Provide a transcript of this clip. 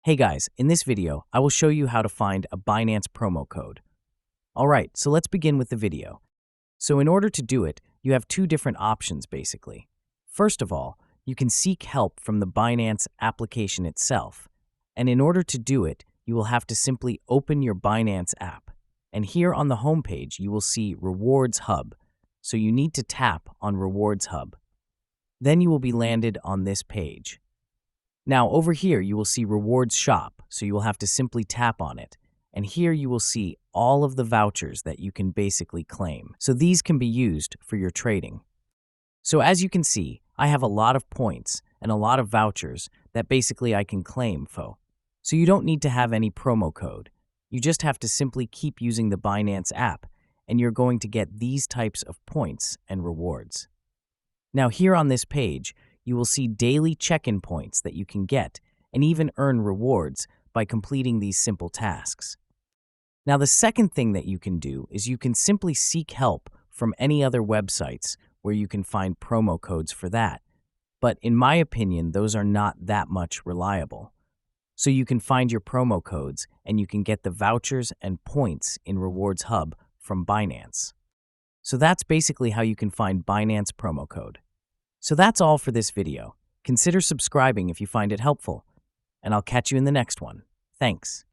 Hey guys, in this video, I will show you how to find a Binance promo code. Alright, so let's begin with the video. So in order to do it, you have two different options basically. First of all, you can seek help from the Binance application itself. And in order to do it, you will have to simply open your Binance app. And here on the homepage, you will see Rewards Hub. So you need to tap on Rewards Hub. Then you will be landed on this page. Now over here you will see Rewards Shop, so you will have to simply tap on it. And here you will see all of the vouchers that you can basically claim. So these can be used for your trading. So as you can see, I have a lot of points and a lot of vouchers that basically I can claim for. So you don't need to have any promo code. You just have to simply keep using the Binance app and you're going to get these types of points and rewards. Now here on this page, you will see daily check-in points that you can get and even earn rewards by completing these simple tasks. Now the second thing that you can do is you can simply seek help from any other websites where you can find promo codes for that. But in my opinion, those are not that much reliable. So you can find your promo codes and you can get the vouchers and points in Rewards Hub from Binance. So that's basically how you can find Binance promo code. So that's all for this video. Consider subscribing if you find it helpful, and I'll catch you in the next one. Thanks.